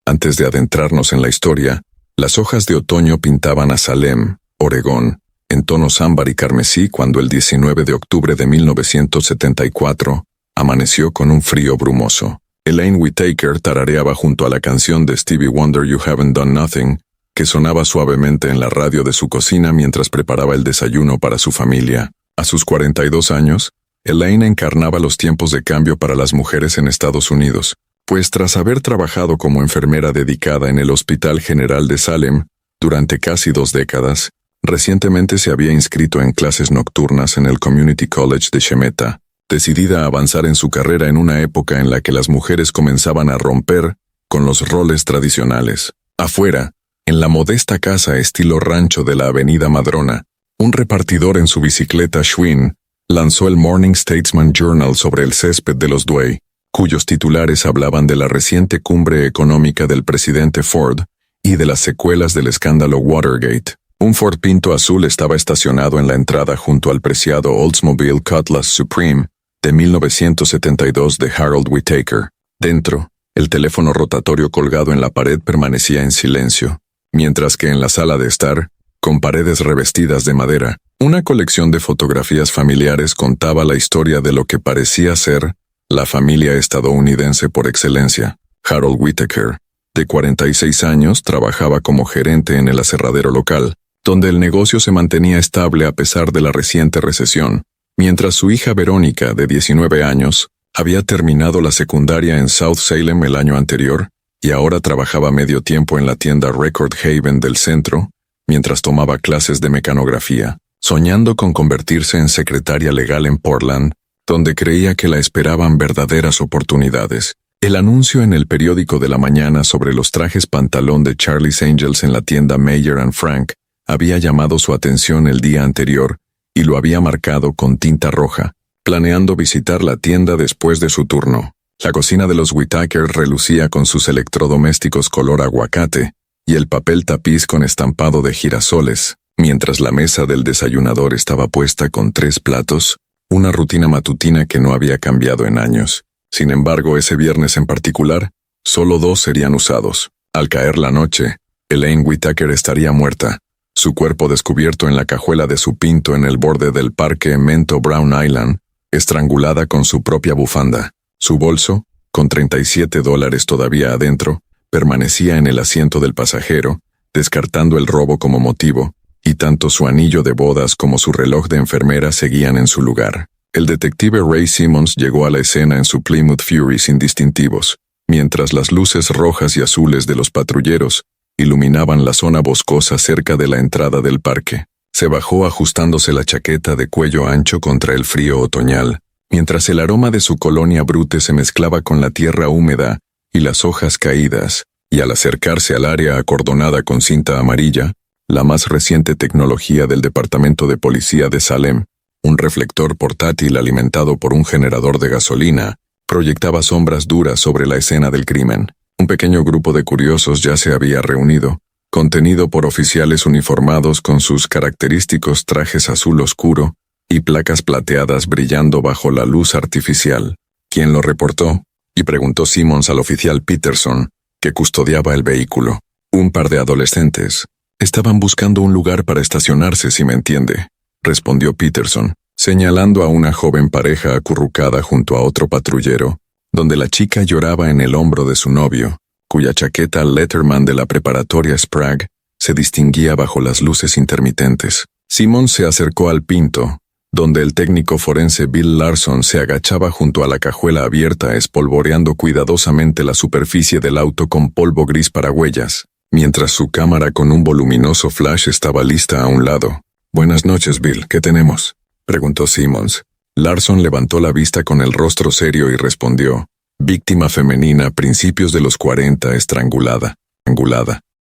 Antes de adentrarnos en la historia, las hojas de otoño pintaban a Salem, Oregón, en tonos ámbar y carmesí cuando el 19 de octubre de 1974 amaneció con un frío brumoso. Elaine Whittaker tarareaba junto a la canción de Stevie Wonder You Haven't Done Nothing, que sonaba suavemente en la radio de su cocina mientras preparaba el desayuno para su familia. A sus 42 años, Elaine encarnaba los tiempos de cambio para las mujeres en Estados Unidos, pues tras haber trabajado como enfermera dedicada en el Hospital General de Salem durante casi 2 décadas, recientemente se había inscrito en clases nocturnas en el Community College de Shemetah, decidida a avanzar en su carrera en una época en la que las mujeres comenzaban a romper con los roles tradicionales. Afuera, en la modesta casa estilo rancho de la avenida Madrona, un repartidor en su bicicleta Schwinn lanzó el Morning Statesman Journal sobre el césped de los Dway, cuyos titulares hablaban de la reciente cumbre económica del presidente Ford y de las secuelas del escándalo Watergate. Un Ford Pinto azul estaba estacionado en la entrada junto al preciado Oldsmobile Cutlass Supreme de 1972 de Harold Whittaker. Dentro, el teléfono rotatorio colgado en la pared permanecía en silencio, mientras que en la sala de estar, con paredes revestidas de madera, una colección de fotografías familiares contaba la historia de lo que parecía ser la familia estadounidense por excelencia. Harold Whittaker, de 46 años, trabajaba como gerente en el aserradero local, donde el negocio se mantenía estable a pesar de la reciente recesión, mientras su hija Verónica, de 19 años, había terminado la secundaria en South Salem el año anterior y ahora trabajaba medio tiempo en la tienda Record Haven del centro, mientras tomaba clases de mecanografía, soñando con convertirse en secretaria legal en Portland, donde creía que la esperaban verdaderas oportunidades. El anuncio en el periódico de la mañana sobre los trajes pantalón de Charlie's Angels en la tienda Meyer & Frank había llamado su atención el día anterior y lo había marcado con tinta roja, planeando visitar la tienda después de su turno. La cocina de los Whittaker relucía con sus electrodomésticos color aguacate y el papel tapiz con estampado de girasoles, mientras la mesa del desayunador estaba puesta con 3 platos, una rutina matutina que no había cambiado en años. Sin embargo, ese viernes en particular, solo 2 serían usados. Al caer la noche, Elaine Whittaker estaría muerta, su cuerpo descubierto en la cajuela de su Pinto en el borde del parque Mento Brown Island, estrangulada con su propia bufanda. Su bolso, con $37 todavía adentro, permanecía en el asiento del pasajero, descartando el robo como motivo, y tanto su anillo de bodas como su reloj de enfermera seguían en su lugar. El detective Ray Simmons llegó a la escena en su Plymouth Fury sin distintivos, mientras las luces rojas y azules de los patrulleros iluminaban la zona boscosa cerca de la entrada del parque. Se bajó ajustándose la chaqueta de cuello ancho contra el frío otoñal, mientras el aroma de su colonia Brute se mezclaba con la tierra húmeda y las hojas caídas, y al acercarse al área acordonada con cinta amarilla, la más reciente tecnología del Departamento de Policía de Salem, un reflector portátil alimentado por un generador de gasolina, proyectaba sombras duras sobre la escena del crimen. Un pequeño grupo de curiosos ya se había reunido, contenido por oficiales uniformados con sus característicos trajes azul oscuro y placas plateadas brillando bajo la luz artificial. ¿Quién lo reportó?, y preguntó Simmons al oficial Peterson, que custodiaba el vehículo. Un par de adolescentes. Estaban buscando un lugar para estacionarse, si me entiende, respondió Peterson, señalando a una joven pareja acurrucada junto a otro patrullero, donde la chica lloraba en el hombro de su novio, cuya chaqueta Letterman de la preparatoria Sprague se distinguía bajo las luces intermitentes. Simmons se acercó al Pinto, donde el técnico forense Bill Larson se agachaba junto a la cajuela abierta espolvoreando cuidadosamente la superficie del auto con polvo gris para huellas, mientras su cámara con un voluminoso flash estaba lista a un lado. «Buenas noches, Bill, ¿qué tenemos?», preguntó Simmons. Larson levantó la vista con el rostro serio y respondió: «Víctima femenina, principios de los 40, estrangulada.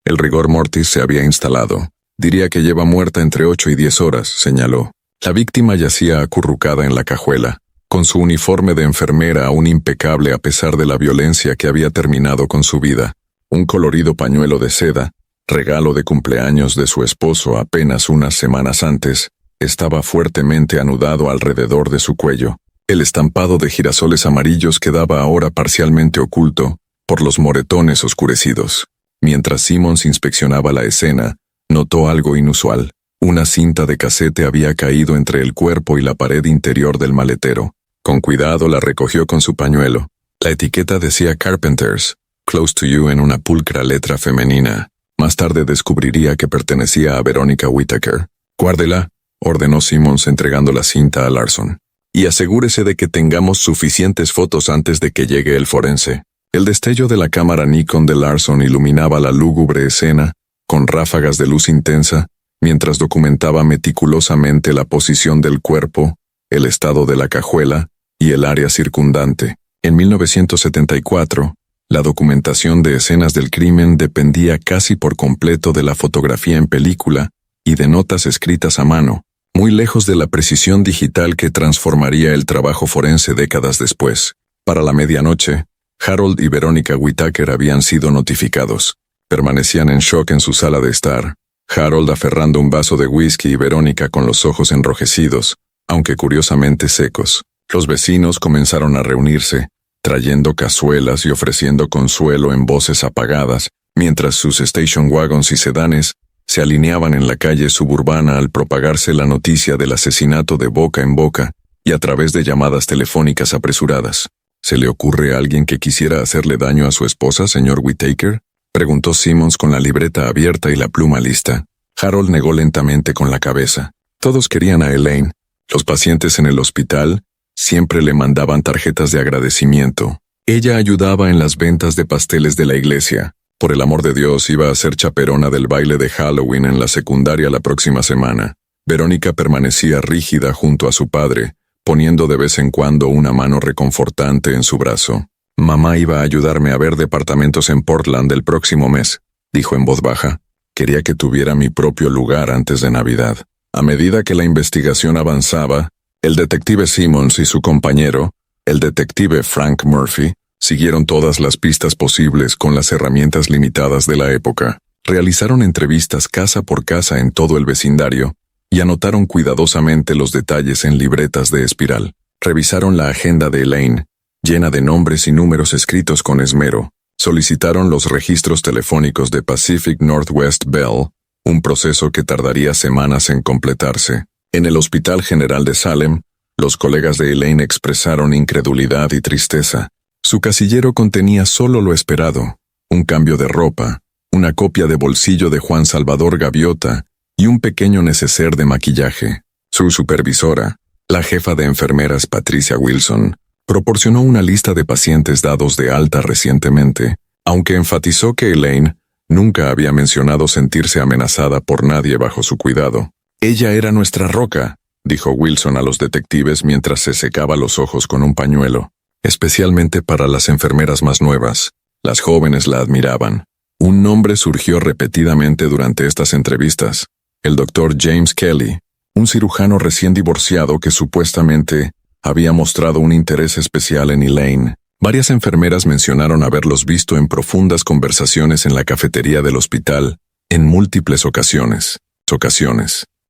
El rigor mortis se había instalado. Diría que lleva muerta entre 8 y 10 horas», señaló. La víctima yacía acurrucada en la cajuela, con su uniforme de enfermera aún impecable a pesar de la violencia que había terminado con su vida. Un colorido pañuelo de seda, regalo de cumpleaños de su esposo apenas unas semanas antes, estaba fuertemente anudado alrededor de su cuello. El estampado de girasoles amarillos quedaba ahora parcialmente oculto, por los moretones oscurecidos. Mientras Simmons inspeccionaba la escena, notó algo inusual. Una cinta de casete había caído entre el cuerpo y la pared interior del maletero. Con cuidado la recogió con su pañuelo. La etiqueta decía Carpenters, Close to You en una pulcra letra femenina. Más tarde descubriría que pertenecía a Veronica Whittaker. Guárdela, ordenó Simmons entregando la cinta a Larson. Y asegúrese de que tengamos suficientes fotos antes de que llegue el forense. El destello de la cámara Nikon de Larson iluminaba la lúgubre escena, con ráfagas de luz intensa, mientras documentaba meticulosamente la posición del cuerpo, el estado de la cajuela y el área circundante. En 1974, la documentación de escenas del crimen dependía casi por completo de la fotografía en película y de notas escritas a mano, muy lejos de la precisión digital que transformaría el trabajo forense décadas después. Para la medianoche, Harold y Veronica Whittaker habían sido notificados. Permanecían en shock en su sala de estar, Harold aferrando un vaso de whisky y Veronica con los ojos enrojecidos, aunque curiosamente secos. Los vecinos comenzaron a reunirse, trayendo cazuelas y ofreciendo consuelo en voces apagadas, mientras sus station wagons y sedanes se alineaban en la calle suburbana al propagarse la noticia del asesinato de boca en boca y a través de llamadas telefónicas apresuradas. ¿Se le ocurre a alguien que quisiera hacerle daño a su esposa, señor Whittaker?, preguntó Simmons con la libreta abierta y la pluma lista. Harold negó lentamente con la cabeza. Todos querían a Elaine. Los pacientes en el hospital siempre le mandaban tarjetas de agradecimiento. Ella ayudaba en las ventas de pasteles de la iglesia. Por el amor de Dios, iba a ser chaperona del baile de Halloween en la secundaria la próxima semana. Verónica permanecía rígida junto a su padre, poniendo de vez en cuando una mano reconfortante en su brazo. Mamá iba a ayudarme a ver departamentos en Portland el próximo mes, dijo en voz baja. Quería que tuviera mi propio lugar antes de Navidad. A medida que la investigación avanzaba, el detective Simmons y su compañero, el detective Frank Murphy, siguieron todas las pistas posibles con las herramientas limitadas de la época. Realizaron entrevistas casa por casa en todo el vecindario y anotaron cuidadosamente los detalles en libretas de espiral. Revisaron la agenda de Elaine, llena de nombres y números escritos con esmero. Solicitaron los registros telefónicos de Pacific Northwest Bell, un proceso que tardaría semanas en completarse. En el Hospital General de Salem, los colegas de Elaine expresaron incredulidad y tristeza. Su casillero contenía solo lo esperado: un cambio de ropa, una copia de bolsillo de Juan Salvador Gaviota y un pequeño neceser de maquillaje. Su supervisora, la jefa de enfermeras Patricia Wilson, proporcionó una lista de pacientes dados de alta recientemente, aunque enfatizó que Elaine nunca había mencionado sentirse amenazada por nadie bajo su cuidado. «Ella era nuestra roca», dijo Wilson a los detectives mientras se secaba los ojos con un pañuelo. Especialmente para las enfermeras más nuevas. Las jóvenes la admiraban. Un nombre surgió repetidamente durante estas entrevistas: el Dr. James Kelly, un cirujano recién divorciado que supuestamente había mostrado un interés especial en Elaine. Varias enfermeras mencionaron haberlos visto en profundas conversaciones en la cafetería del hospital, en múltiples ocasiones.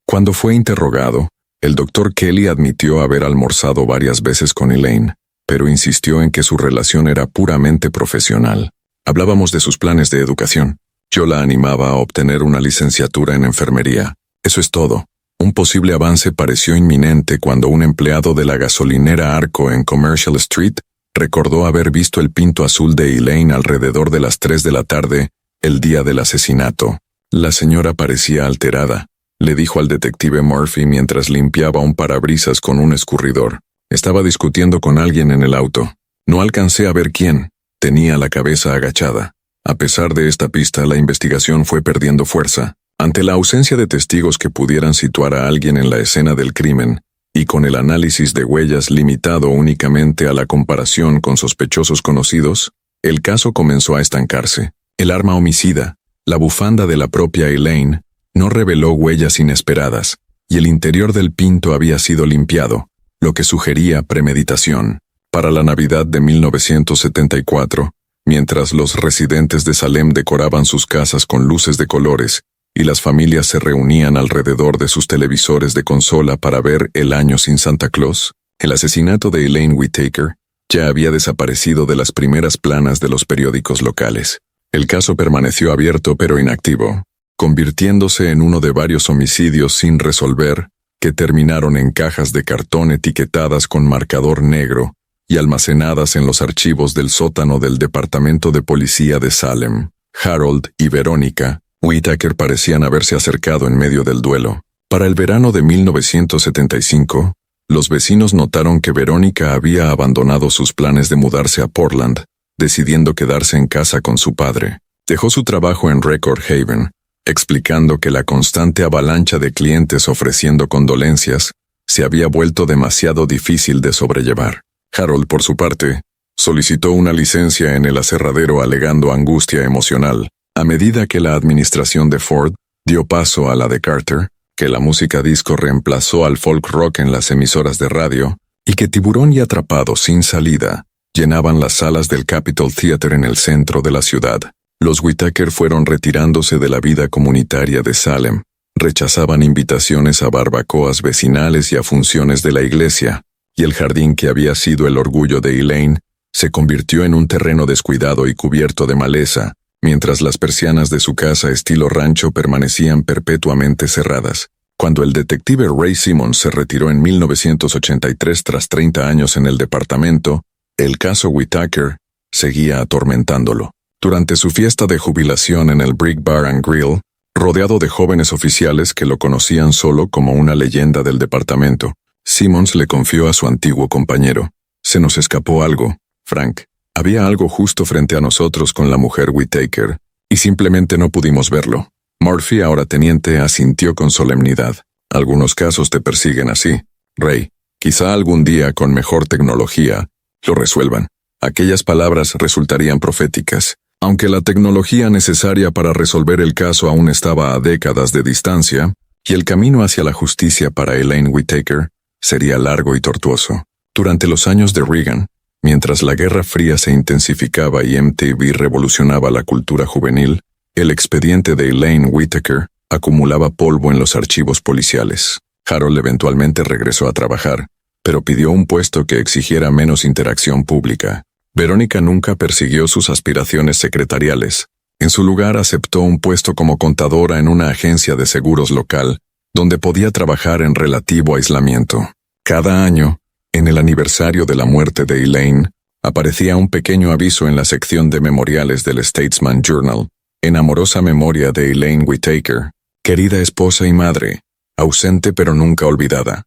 Cuando fue interrogado, el Dr. Kelly admitió haber almorzado varias veces con Elaine, pero insistió en que su relación era puramente profesional. Hablábamos de sus planes de educación. Yo la animaba a obtener una licenciatura en enfermería. Eso es todo. Un posible avance pareció inminente cuando un empleado de la gasolinera Arco en Commercial Street recordó haber visto el Pinto azul de Elaine alrededor de las 3 de la tarde, el día del asesinato. La señora parecía alterada, le dijo al detective Murphy mientras limpiaba un parabrisas con un escurridor. Estaba discutiendo con alguien en el auto. No alcancé a ver quién. Tenía la cabeza agachada. A pesar de esta pista, la investigación fue perdiendo fuerza. Ante la ausencia de testigos que pudieran situar a alguien en la escena del crimen, y con el análisis de huellas limitado únicamente a la comparación con sospechosos conocidos, el caso comenzó a estancarse. El arma homicida, la bufanda de la propia Elaine, no reveló huellas inesperadas, y el interior del Pinto había sido limpiado, lo que sugería premeditación. Para la Navidad de 1974, mientras los residentes de Salem decoraban sus casas con luces de colores, y las familias se reunían alrededor de sus televisores de consola para ver El año sin Santa Claus, el asesinato de Elaine Whittaker ya había desaparecido de las primeras planas de los periódicos locales. El caso permaneció abierto pero inactivo, convirtiéndose en uno de varios homicidios sin resolver que terminaron en cajas de cartón etiquetadas con marcador negro y almacenadas en los archivos del sótano del Departamento de Policía de Salem. Harold y Verónica Whitaker parecían haberse acercado en medio del duelo. Para el verano de 1975, los vecinos notaron que Verónica había abandonado sus planes de mudarse a Portland, decidiendo quedarse en casa con su padre. Dejó su trabajo en Record Haven, explicando que la constante avalancha de clientes ofreciendo condolencias se había vuelto demasiado difícil de sobrellevar. Harold, por su parte, solicitó una licencia en el aserradero alegando angustia emocional. A medida que la administración de Ford dio paso a la de Carter, que la música disco reemplazó al folk rock en las emisoras de radio, y que Tiburón y Atrapado sin salida llenaban las salas del Capitol Theater en el centro de la ciudad, los Whitaker fueron retirándose de la vida comunitaria de Salem, rechazaban invitaciones a barbacoas vecinales y a funciones de la iglesia, y el jardín que había sido el orgullo de Elaine se convirtió en un terreno descuidado y cubierto de maleza, mientras las persianas de su casa estilo rancho permanecían perpetuamente cerradas. Cuando el detective Ray Simmons se retiró en 1983 tras 30 años en el departamento, el caso Whitaker seguía atormentándolo. Durante su fiesta de jubilación en el Brick Bar and Grill, rodeado de jóvenes oficiales que lo conocían solo como una leyenda del departamento, Simmons le confió a su antiguo compañero: «Se nos escapó algo, Frank. Había algo justo frente a nosotros con la mujer Whitaker, y simplemente no pudimos verlo». Murphy, ahora teniente, asintió con solemnidad. «Algunos casos te persiguen así, Ray. Quizá algún día, con mejor tecnología, lo resuelvan». Aquellas palabras resultarían proféticas. Aunque la tecnología necesaria para resolver el caso aún estaba a décadas de distancia, y el camino hacia la justicia para Elaine Whitaker sería largo y tortuoso. Durante los años de Reagan, mientras la Guerra Fría se intensificaba y MTV revolucionaba la cultura juvenil, el expediente de Elaine Whitaker acumulaba polvo en los archivos policiales. Harold eventualmente regresó a trabajar, pero pidió un puesto que exigiera menos interacción pública. Verónica nunca persiguió sus aspiraciones secretariales. En su lugar aceptó un puesto como contadora en una agencia de seguros local, donde podía trabajar en relativo aislamiento. Cada año, en el aniversario de la muerte de Elaine, aparecía un pequeño aviso en la sección de memoriales del Statesman Journal, en amorosa memoria de Elaine Whitaker, querida esposa y madre, ausente pero nunca olvidada.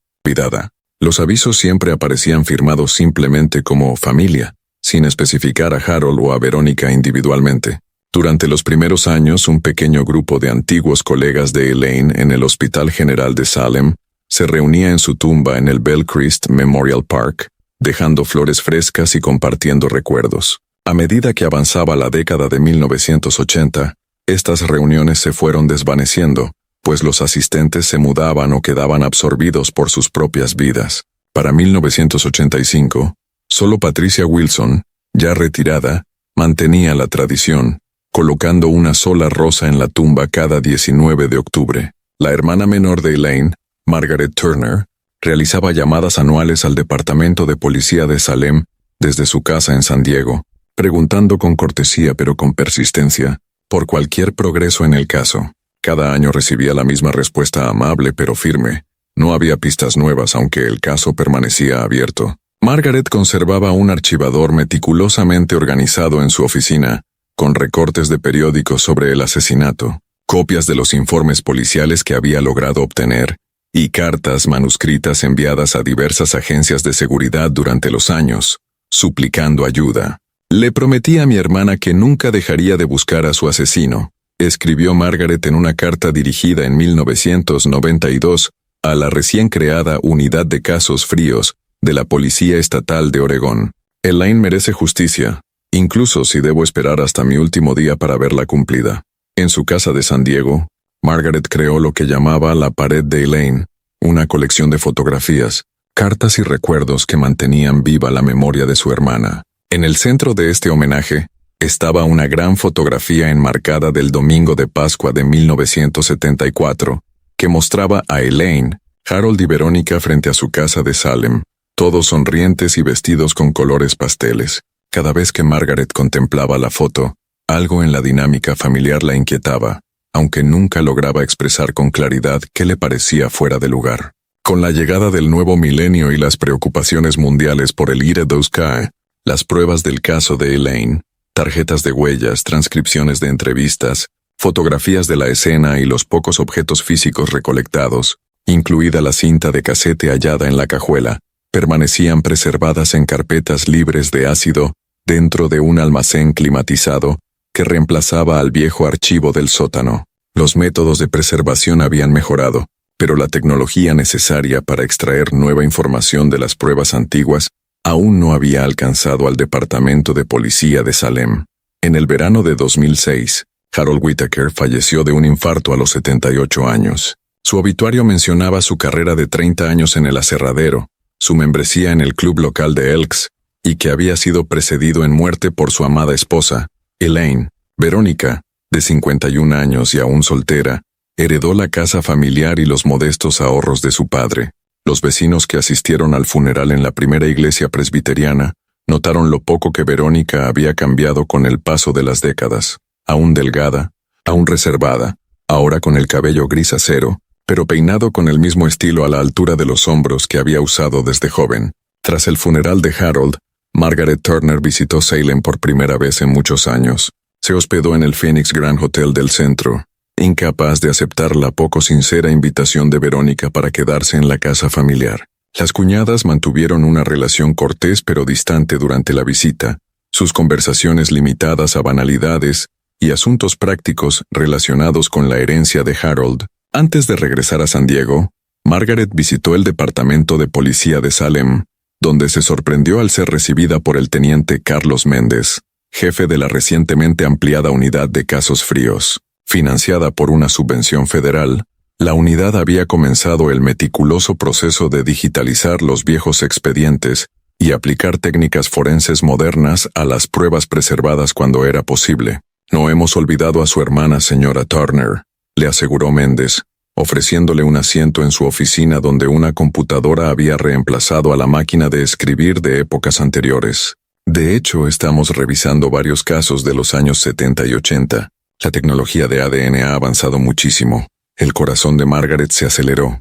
Los avisos siempre aparecían firmados simplemente como familia, sin especificar a Harold o a Verónica individualmente. Durante los primeros años, un pequeño grupo de antiguos colegas de Elaine en el Hospital General de Salem se reunía en su tumba en el Bellcrest Memorial Park, dejando flores frescas y compartiendo recuerdos. A medida que avanzaba la década de 1980, estas reuniones se fueron desvaneciendo, pues los asistentes se mudaban o quedaban absorbidos por sus propias vidas. Para 1985, solo Patricia Wilson, ya retirada, mantenía la tradición, colocando una sola rosa en la tumba cada 19 de octubre. La hermana menor de Elaine, Margaret Turner, realizaba llamadas anuales al Departamento de Policía de Salem desde su casa en San Diego, preguntando con cortesía pero con persistencia por cualquier progreso en el caso. Cada año recibía la misma respuesta amable pero firme. No había pistas nuevas aunque el caso permanecía abierto. Margaret conservaba un archivador meticulosamente organizado en su oficina, con recortes de periódicos sobre el asesinato, copias de los informes policiales que había logrado obtener, y cartas manuscritas enviadas a diversas agencias de seguridad durante los años, suplicando ayuda. «Le prometí a mi hermana que nunca dejaría de buscar a su asesino», escribió Margaret en una carta dirigida en 1992 a la recién creada Unidad de Casos Fríos de la Policía Estatal de Oregón. «Elaine merece justicia, incluso si debo esperar hasta mi último día para verla cumplida». En su casa de San Diego, Margaret creó lo que llamaba la Pared de Elaine, una colección de fotografías, cartas y recuerdos que mantenían viva la memoria de su hermana. En el centro de este homenaje estaba una gran fotografía enmarcada del domingo de Pascua de 1974, que mostraba a Elaine, Harold y Verónica frente a su casa de Salem, todos sonrientes y vestidos con colores pasteles. Cada vez que Margaret contemplaba la foto, algo en la dinámica familiar la inquietaba, aunque nunca lograba expresar con claridad qué le parecía fuera de lugar. Con la llegada del nuevo milenio y las preocupaciones mundiales por el Ire dos K, las pruebas del caso de Elaine, tarjetas de huellas, transcripciones de entrevistas, fotografías de la escena y los pocos objetos físicos recolectados, incluida la cinta de casete hallada en la cajuela, permanecían preservadas en carpetas libres de ácido dentro de un almacén climatizado que reemplazaba al viejo archivo del sótano. Los métodos de preservación habían mejorado, pero la tecnología necesaria para extraer nueva información de las pruebas antiguas aún no había alcanzado al Departamento de Policía de Salem. En el verano de 2006, Harold Whitaker falleció de un infarto a los 78 años. Su obituario mencionaba su carrera de 30 años en el aserradero, su membresía en el club local de Elks, y que había sido precedido en muerte por su amada esposa, Elaine. Verónica, de 51 años y aún soltera, heredó la casa familiar y los modestos ahorros de su padre. Los vecinos que asistieron al funeral en la primera iglesia presbiteriana notaron lo poco que Verónica había cambiado con el paso de las décadas. Aún delgada, aún reservada, ahora con el cabello gris acero, pero peinado con el mismo estilo a la altura de los hombros que había usado desde joven. Tras el funeral de Harold, Margaret Turner visitó Salem por primera vez en muchos años. Se hospedó en el Phoenix Grand Hotel del centro, incapaz de aceptar la poco sincera invitación de Verónica para quedarse en la casa familiar. Las cuñadas mantuvieron una relación cortés pero distante durante la visita, sus conversaciones limitadas a banalidades y asuntos prácticos relacionados con la herencia de Harold. Antes de regresar a San Diego, Margaret visitó el Departamento de Policía de Salem, donde se sorprendió al ser recibida por el teniente Carlos Méndez, jefe de la recientemente ampliada Unidad de Casos Fríos. Financiada por una subvención federal, la unidad había comenzado el meticuloso proceso de digitalizar los viejos expedientes y aplicar técnicas forenses modernas a las pruebas preservadas cuando era posible. No hemos olvidado a su hermana, señora Turner, le aseguró Méndez, ofreciéndole un asiento en su oficina donde una computadora había reemplazado a la máquina de escribir de épocas anteriores. De hecho, estamos revisando varios casos de los años 70 y 80. La tecnología de ADN ha avanzado muchísimo. El corazón de Margaret se aceleró.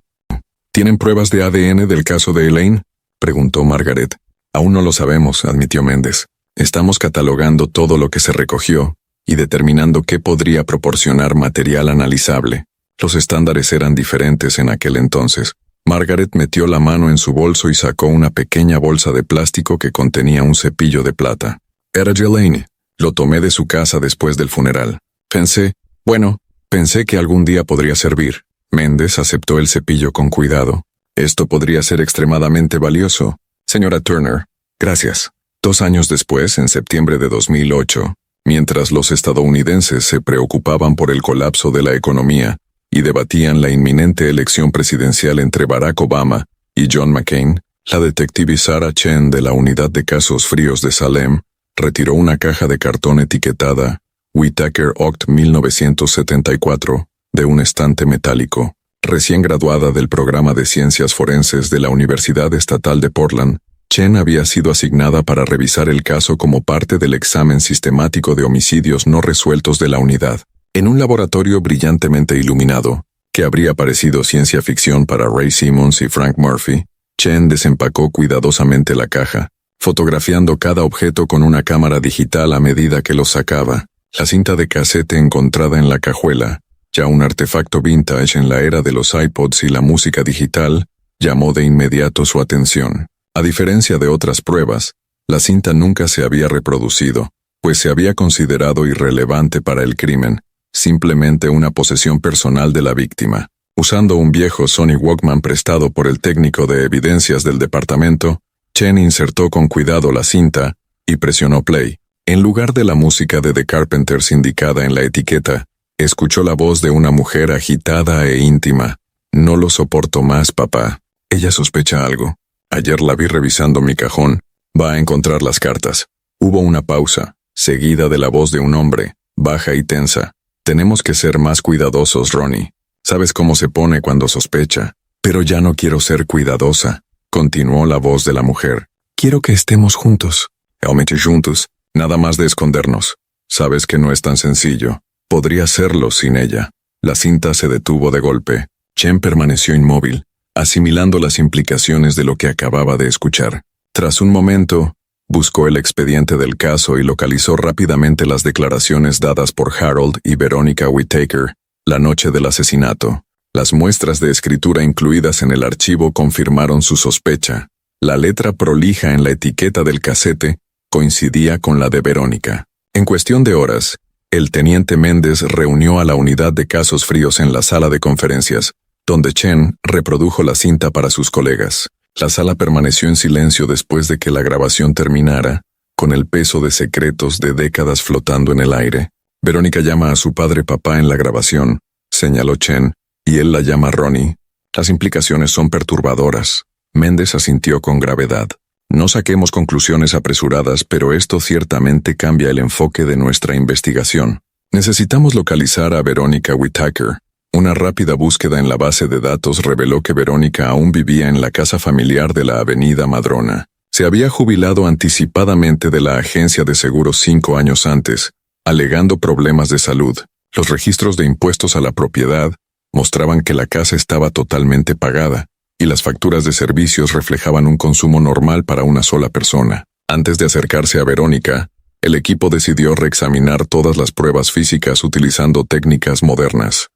¿Tienen pruebas de ADN del caso de Elaine?, preguntó Margaret. Aún no lo sabemos, admitió Méndez. Estamos catalogando todo lo que se recogió y determinando qué podría proporcionar material analizable. Los estándares eran diferentes en aquel entonces. Margaret metió la mano en su bolso y sacó una pequeña bolsa de plástico que contenía un cepillo de plata. Era Elaine. Lo tomé de su casa después del funeral. Pensé que algún día podría servir. Méndez aceptó el cepillo con cuidado. Esto podría ser extremadamente valioso. Señora Turner, gracias. 2 años después, en septiembre de 2008, mientras los estadounidenses se preocupaban por el colapso de la economía y debatían la inminente elección presidencial entre Barack Obama y John McCain, la detective Sarah Chen de la Unidad de Casos Fríos de Salem retiró una caja de cartón etiquetada Whitaker Oct 1974 de un estante metálico. Recién graduada del programa de Ciencias Forenses de la Universidad Estatal de Portland, Chen había sido asignada para revisar el caso como parte del examen sistemático de homicidios no resueltos de la unidad. En un laboratorio brillantemente iluminado, que habría parecido ciencia ficción para Ray Simmons y Frank Murphy, Chen desempacó cuidadosamente la caja, fotografiando cada objeto con una cámara digital a medida que lo sacaba. La cinta de casete encontrada en la cajuela, ya un artefacto vintage en la era de los iPods y la música digital, llamó de inmediato su atención. A diferencia de otras pruebas, la cinta nunca se había reproducido, pues se había considerado irrelevante para el crimen, simplemente una posesión personal de la víctima. Usando un viejo Sony Walkman prestado por el técnico de evidencias del departamento, Chen insertó con cuidado la cinta y presionó play. En lugar de la música de The Carpenters indicada en la etiqueta, escuchó la voz de una mujer agitada e íntima. No lo soporto más, papá. Ella sospecha algo. Ayer la vi revisando mi cajón. Va a encontrar las cartas. Hubo una pausa, seguida de la voz de un hombre, baja y tensa. Tenemos que ser más cuidadosos, Ronnie. Sabes cómo se pone cuando sospecha. Pero ya no quiero ser cuidadosa. continuó la voz de la mujer. Quiero que estemos juntos. Realmente juntos, nada más de escondernos. Sabes que no es tan sencillo. Podría serlo sin ella. La cinta se detuvo de golpe. Chen permaneció inmóvil, asimilando las implicaciones de lo que acababa de escuchar. Tras un momento, buscó el expediente del caso y localizó rápidamente las declaraciones dadas por Harold y Veronica Whittaker la noche del asesinato. Las muestras de escritura incluidas en el archivo confirmaron su sospecha. La letra prolija en la etiqueta del casete coincidía con la de Verónica. En cuestión de horas, el teniente Méndez reunió a la unidad de casos fríos en la sala de conferencias, donde Chen reprodujo la cinta para sus colegas. La sala permaneció en silencio después de que la grabación terminara, con el peso de secretos de décadas flotando en el aire. Verónica llama a su padre papá en la grabación, señaló Chen, y él la llama Ronnie. Las implicaciones son perturbadoras. Méndez asintió con gravedad. No saquemos conclusiones apresuradas, pero esto ciertamente cambia el enfoque de nuestra investigación. Necesitamos localizar a Verónica Whittaker. Una rápida búsqueda en la base de datos reveló que Verónica aún vivía en la casa familiar de la avenida Madrona. Se había jubilado anticipadamente de la agencia de seguros 5 años antes, alegando problemas de salud. Los registros de impuestos a la propiedad mostraban que la casa estaba totalmente pagada, y las facturas de servicios reflejaban un consumo normal para una sola persona. Antes de acercarse a Verónica, el equipo decidió reexaminar todas las pruebas físicas utilizando técnicas modernas.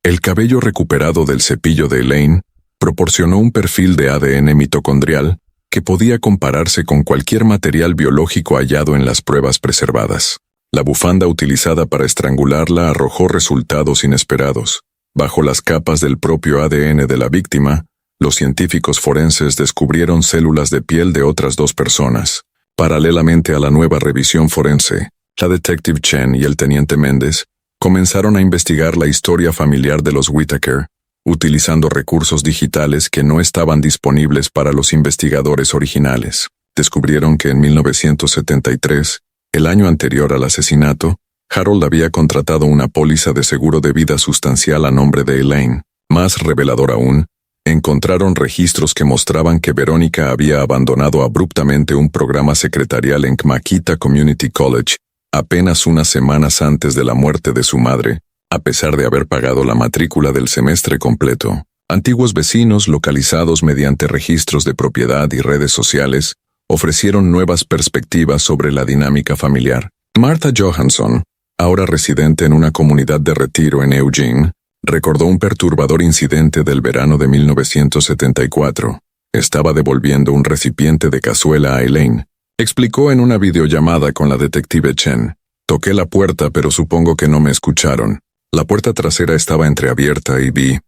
El cabello recuperado del cepillo de Elaine proporcionó un perfil de ADN mitocondrial que podía compararse con cualquier material biológico hallado en las pruebas preservadas. La bufanda utilizada para estrangularla arrojó resultados inesperados. Bajo las capas del propio ADN de la víctima, los científicos forenses descubrieron células de piel de otras 2 personas. Paralelamente a la nueva revisión forense, la detective Chen y el teniente Méndez comenzaron a investigar la historia familiar de los Whittaker, utilizando recursos digitales que no estaban disponibles para los investigadores originales. Descubrieron que en 1973, el año anterior al asesinato, Harold había contratado una póliza de seguro de vida sustancial a nombre de Elaine. Más revelador aún, encontraron registros que mostraban que Verónica había abandonado abruptamente un programa secretarial en Kmakita Community College apenas unas semanas antes de la muerte de su madre, a pesar de haber pagado la matrícula del semestre completo. Antiguos vecinos localizados mediante registros de propiedad y redes sociales ofrecieron nuevas perspectivas sobre la dinámica familiar. Martha Johansson, ahora residente en una comunidad de retiro en Eugene, recordó un perturbador incidente del verano de 1974. Estaba devolviendo un recipiente de cazuela a Elaine. Explicó en una videollamada con la detective Chen. Toqué la puerta, pero supongo que no me escucharon. La puerta trasera estaba entreabierta y vi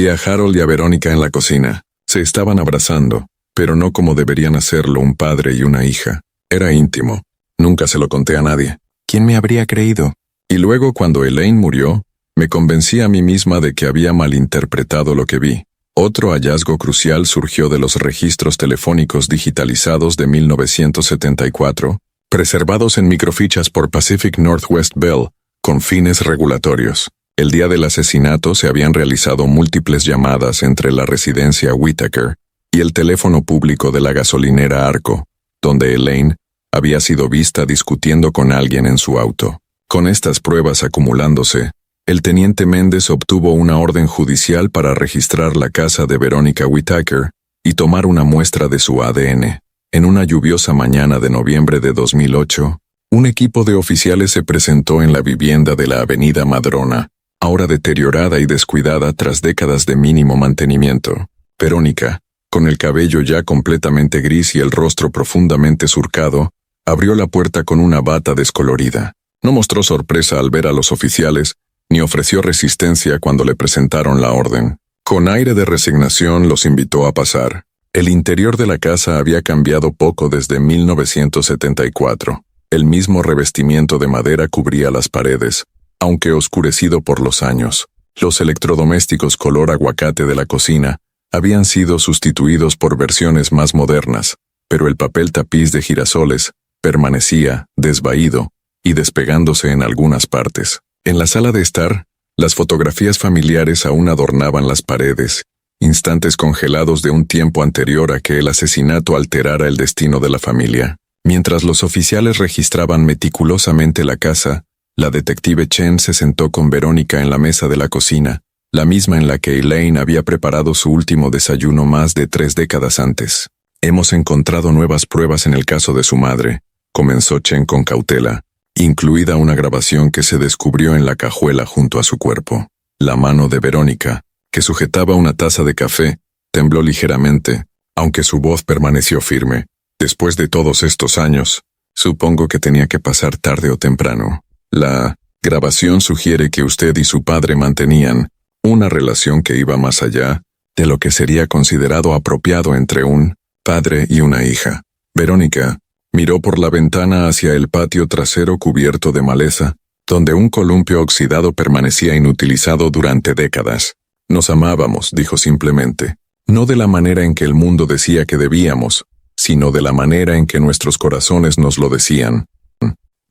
a Harold y a Verónica en la cocina. Se estaban abrazando, pero no como deberían hacerlo un padre y una hija. Era íntimo. Nunca se lo conté a nadie. ¿Quién me habría creído? Y luego, cuando Elaine murió, me convencí a mí misma de que había malinterpretado lo que vi. Otro hallazgo crucial surgió de los registros telefónicos digitalizados de 1974, preservados en microfichas por Pacific Northwest Bell, con fines regulatorios. El día del asesinato se habían realizado múltiples llamadas entre la residencia Whittaker y el teléfono público de la gasolinera Arco, donde Elaine había sido vista discutiendo con alguien en su auto. Con estas pruebas acumulándose, el teniente Méndez obtuvo una orden judicial para registrar la casa de Verónica Whittaker y tomar una muestra de su ADN. En una lluviosa mañana de noviembre de 2008, un equipo de oficiales se presentó en la vivienda de la avenida Madrona, ahora deteriorada y descuidada tras décadas de mínimo mantenimiento. Verónica, con el cabello ya completamente gris y el rostro profundamente surcado, abrió la puerta con una bata descolorida. No mostró sorpresa al ver a los oficiales, ni ofreció resistencia cuando le presentaron la orden. Con aire de resignación los invitó a pasar. El interior de la casa había cambiado poco desde 1974. El mismo revestimiento de madera cubría las paredes, aunque oscurecido por los años. Los electrodomésticos color aguacate de la cocina habían sido sustituidos por versiones más modernas, pero el papel tapiz de girasoles permanecía desvaído y despegándose en algunas partes. En la sala de estar, las fotografías familiares aún adornaban las paredes, instantes congelados de un tiempo anterior a que el asesinato alterara el destino de la familia. Mientras los oficiales registraban meticulosamente la casa, la detective Chen se sentó con Verónica en la mesa de la cocina, la misma en la que Elaine había preparado su último desayuno más de 3 décadas antes. Hemos encontrado nuevas pruebas en el caso de su madre, comenzó Chen con cautela, incluida una grabación que se descubrió en la cajuela junto a su cuerpo. La mano de Verónica, que sujetaba una taza de café, tembló ligeramente, aunque su voz permaneció firme. Después de todos estos años, supongo que tenía que pasar tarde o temprano. La grabación sugiere que usted y su padre mantenían una relación que iba más allá de lo que sería considerado apropiado entre un padre y una hija. Verónica miró por la ventana hacia el patio trasero cubierto de maleza, donde un columpio oxidado permanecía inutilizado durante décadas. Nos amábamos, dijo simplemente, no de la manera en que el mundo decía que debíamos, sino de la manera en que nuestros corazones nos lo decían.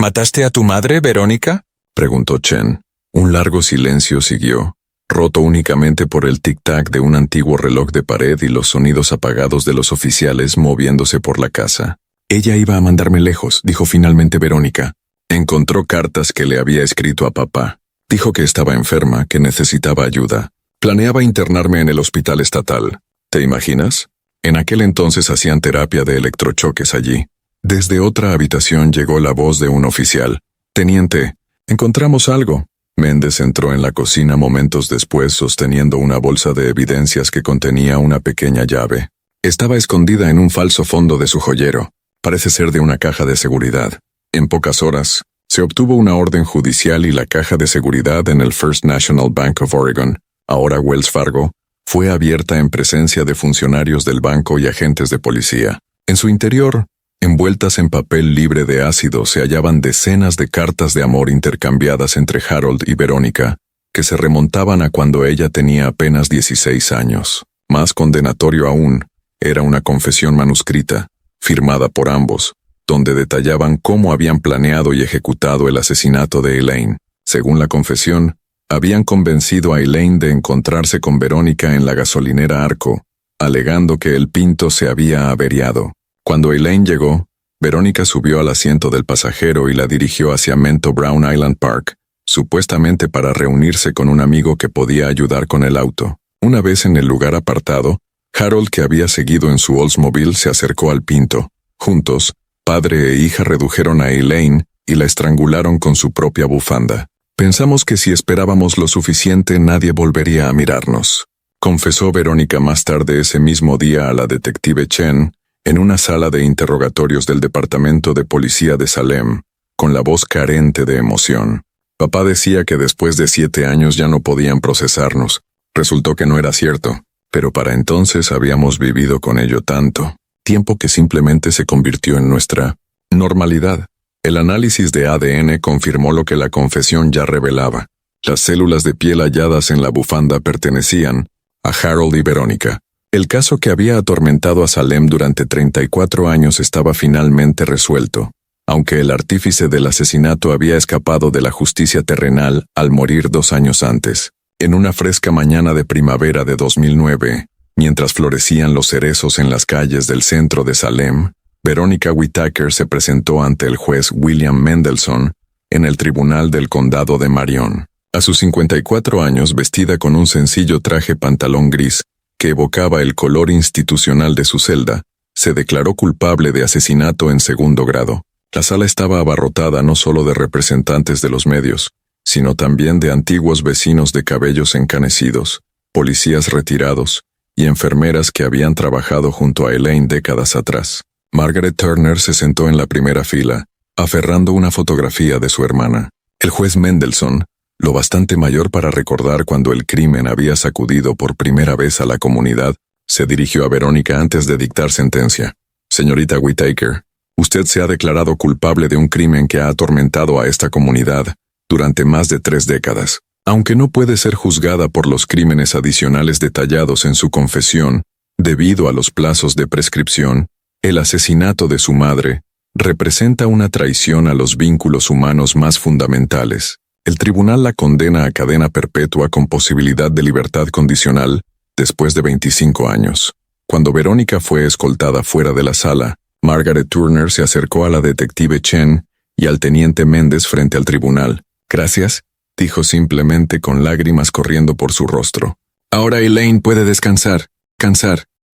¿Mataste a tu madre, Verónica?, preguntó Chen. Un largo silencio siguió, roto únicamente por el tic-tac de un antiguo reloj de pared y los sonidos apagados de los oficiales moviéndose por la casa. Ella iba a mandarme lejos, dijo finalmente Verónica. Encontró cartas que le había escrito a papá. Dijo que estaba enferma, que necesitaba ayuda. Planeaba internarme en el hospital estatal. ¿Te imaginas? En aquel entonces hacían terapia de electrochoques allí. Desde otra habitación llegó la voz de un oficial. «Teniente, encontramos algo». Méndez entró en la cocina momentos después sosteniendo una bolsa de evidencias que contenía una pequeña llave. Estaba escondida en un falso fondo de su joyero. Parece ser de una caja de seguridad. En pocas horas, se obtuvo una orden judicial y la caja de seguridad en el First National Bank of Oregon, ahora Wells Fargo, fue abierta en presencia de funcionarios del banco y agentes de policía. En su interior, envueltas en papel libre de ácido, se hallaban decenas de cartas de amor intercambiadas entre Harold y Verónica, que se remontaban a cuando ella tenía apenas 16 años. Más condenatorio aún, era una confesión manuscrita, firmada por ambos, donde detallaban cómo habían planeado y ejecutado el asesinato de Elaine. Según la confesión, habían convencido a Elaine de encontrarse con Verónica en la gasolinera Arco, alegando que el Pinto se había averiado. Cuando Elaine llegó, Verónica subió al asiento del pasajero y la dirigió hacia Mento Brown Island Park, supuestamente para reunirse con un amigo que podía ayudar con el auto. Una vez en el lugar apartado, Harold, que había seguido en su Oldsmobile, se acercó al Pinto. Juntos, padre e hija redujeron a Elaine y la estrangularon con su propia bufanda. Pensamos que si esperábamos lo suficiente nadie volvería a mirarnos, confesó Verónica más tarde ese mismo día a la detective Chen, en una sala de interrogatorios del Departamento de Policía de Salem, con la voz carente de emoción. Papá decía que después de 7 años ya no podían procesarnos. Resultó que no era cierto, pero para entonces habíamos vivido con ello tanto, tiempo que simplemente se convirtió en nuestra normalidad. El análisis de ADN confirmó lo que la confesión ya revelaba. Las células de piel halladas en la bufanda pertenecían a Harold y Verónica. El caso que había atormentado a Salem durante 34 años estaba finalmente resuelto, aunque el artífice del asesinato había escapado de la justicia terrenal al morir 2 años antes. En una fresca mañana de primavera de 2009, mientras florecían los cerezos en las calles del centro de Salem, Verónica Whitaker se presentó ante el juez William Mendelssohn en el tribunal del condado de Marion. A sus 54 años, vestida con un sencillo traje pantalón gris que evocaba el color institucional de su celda, se declaró culpable de asesinato en 2º grado. La sala estaba abarrotada no solo de representantes de los medios, sino también de antiguos vecinos de cabellos encanecidos, policías retirados y enfermeras que habían trabajado junto a Elaine décadas atrás. Margaret Turner se sentó en la primera fila, aferrando una fotografía de su hermana. El juez Mendelssohn, lo bastante mayor para recordar cuando el crimen había sacudido por primera vez a la comunidad, se dirigió a Verónica antes de dictar sentencia. Señorita Whitaker, usted se ha declarado culpable de un crimen que ha atormentado a esta comunidad durante más de 3 décadas. Aunque no puede ser juzgada por los crímenes adicionales detallados en su confesión, debido a los plazos de prescripción, el asesinato de su madre representa una traición a los vínculos humanos más fundamentales. El tribunal la condena a cadena perpetua con posibilidad de libertad condicional después de 25 años. Cuando Verónica fue escoltada fuera de la sala, Margaret Turner se acercó a la detective Chen y al teniente Méndez frente al tribunal. «Gracias», dijo simplemente con lágrimas corriendo por su rostro. «Ahora Elaine puede descansar.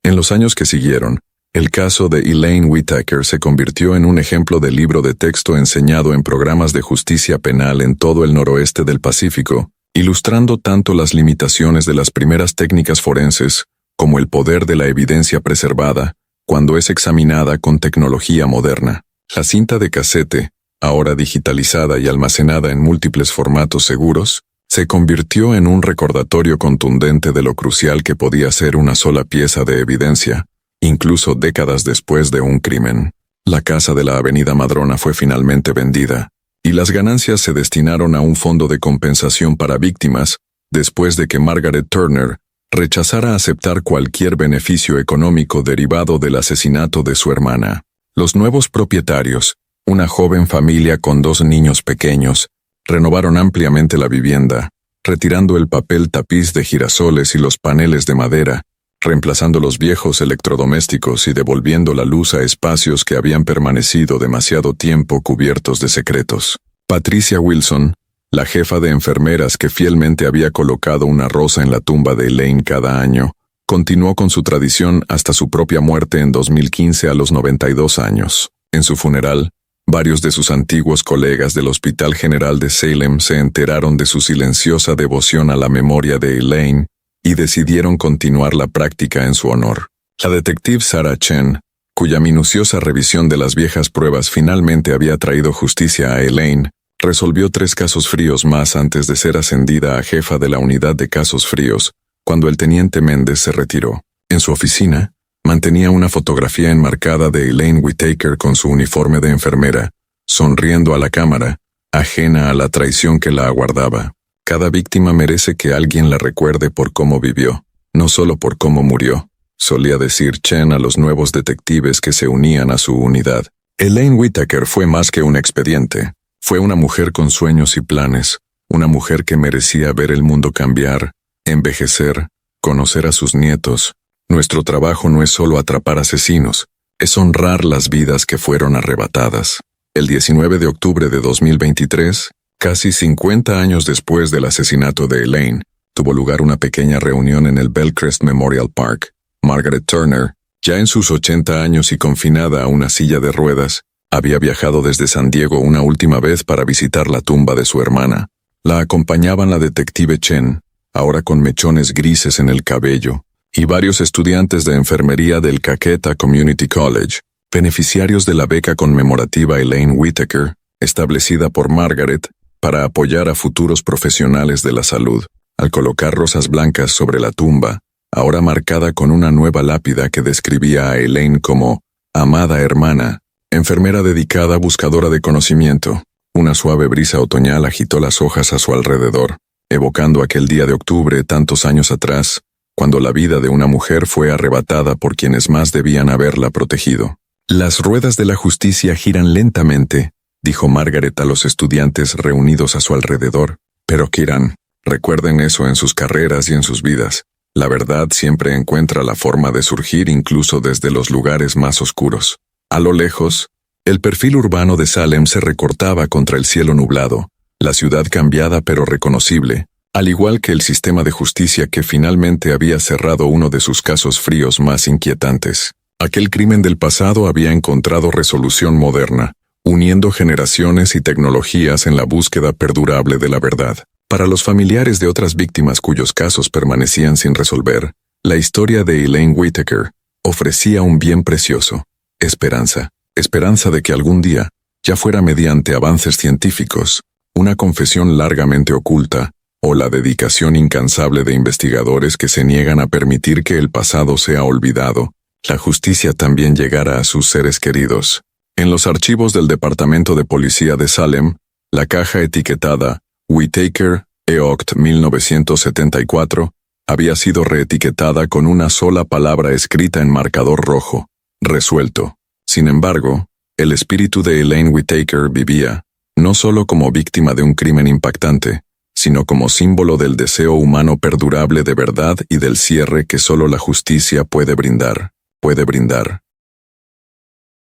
En los años que siguieron, el caso de Elaine Whittaker se convirtió en un ejemplo de libro de texto enseñado en programas de justicia penal en todo el noroeste del Pacífico, ilustrando tanto las limitaciones de las primeras técnicas forenses como el poder de la evidencia preservada cuando es examinada con tecnología moderna. La cinta de casete, ahora digitalizada y almacenada en múltiples formatos seguros, se convirtió en un recordatorio contundente de lo crucial que podía ser una sola pieza de evidencia, incluso décadas después de un crimen. La casa de la Avenida Madrona fue finalmente vendida, y las ganancias se destinaron a un fondo de compensación para víctimas, después de que Margaret Turner rechazara aceptar cualquier beneficio económico derivado del asesinato de su hermana. Los nuevos propietarios, una joven familia con 2 niños pequeños, renovaron ampliamente la vivienda, retirando el papel tapiz de girasoles y los paneles de madera, reemplazando los viejos electrodomésticos y devolviendo la luz a espacios que habían permanecido demasiado tiempo cubiertos de secretos. Patricia Wilson, la jefa de enfermeras que fielmente había colocado una rosa en la tumba de Elaine cada año, continuó con su tradición hasta su propia muerte en 2015 a los 92 años. En su funeral, varios de sus antiguos colegas del Hospital General de Salem se enteraron de su silenciosa devoción a la memoria de Elaine y decidieron continuar la práctica en su honor. La detective Sarah Chen, cuya minuciosa revisión de las viejas pruebas finalmente había traído justicia a Elaine, resolvió 3 casos fríos más antes de ser ascendida a jefa de la unidad de casos fríos, cuando el teniente Méndez se retiró. En su oficina, mantenía una fotografía enmarcada de Elaine Whittaker con su uniforme de enfermera, sonriendo a la cámara, ajena a la traición que la aguardaba. Cada víctima merece que alguien la recuerde por cómo vivió, no solo por cómo murió, solía decir Chen a los nuevos detectives que se unían a su unidad. Elaine Whittaker fue más que un expediente. Fue una mujer con sueños y planes, una mujer que merecía ver el mundo cambiar, envejecer, conocer a sus nietos. Nuestro trabajo no es solo atrapar asesinos, es honrar las vidas que fueron arrebatadas. El 19 de octubre de 2023, casi 50 años después del asesinato de Elaine, tuvo lugar una pequeña reunión en el Belcrest Memorial Park. Margaret Turner, ya en sus 80 años y confinada a una silla de ruedas, había viajado desde San Diego una última vez para visitar la tumba de su hermana. La acompañaban la detective Chen, ahora con mechones grises en el cabello, y varios estudiantes de enfermería del Caqueta Community College, beneficiarios de la beca conmemorativa Elaine Whittaker, establecida por Margaret para apoyar a futuros profesionales de la salud. Al colocar rosas blancas sobre la tumba, ahora marcada con una nueva lápida que describía a Elaine como «amada hermana», enfermera dedicada, buscadora de conocimiento, una suave brisa otoñal agitó las hojas a su alrededor, evocando aquel día de octubre tantos años atrás, cuando la vida de una mujer fue arrebatada por quienes más debían haberla protegido. «Las ruedas de la justicia giran lentamente», dijo Margaret a los estudiantes reunidos a su alrededor. «Pero Kiran, recuerden eso en sus carreras y en sus vidas. La verdad siempre encuentra la forma de surgir incluso desde los lugares más oscuros». A lo lejos, el perfil urbano de Salem se recortaba contra el cielo nublado, la ciudad cambiada pero reconocible, al igual que el sistema de justicia que finalmente había cerrado uno de sus casos fríos más inquietantes. Aquel crimen del pasado había encontrado resolución moderna, uniendo generaciones y tecnologías en la búsqueda perdurable de la verdad. Para los familiares de otras víctimas cuyos casos permanecían sin resolver, la historia de Elaine Whittaker ofrecía un bien precioso: esperanza de que algún día, ya fuera mediante avances científicos, una confesión largamente oculta, o la dedicación incansable de investigadores que se niegan a permitir que el pasado sea olvidado, la justicia también llegara a sus seres queridos. En los archivos del Departamento de Policía de Salem, la caja etiquetada Whittaker Eoct 1974 había sido reetiquetada con una sola palabra escrita en marcador rojo: resuelto. Sin embargo, el espíritu de Elaine Whittaker vivía, no solo como víctima de un crimen impactante, sino como símbolo del deseo humano perdurable de verdad y del cierre que solo la justicia puede brindar.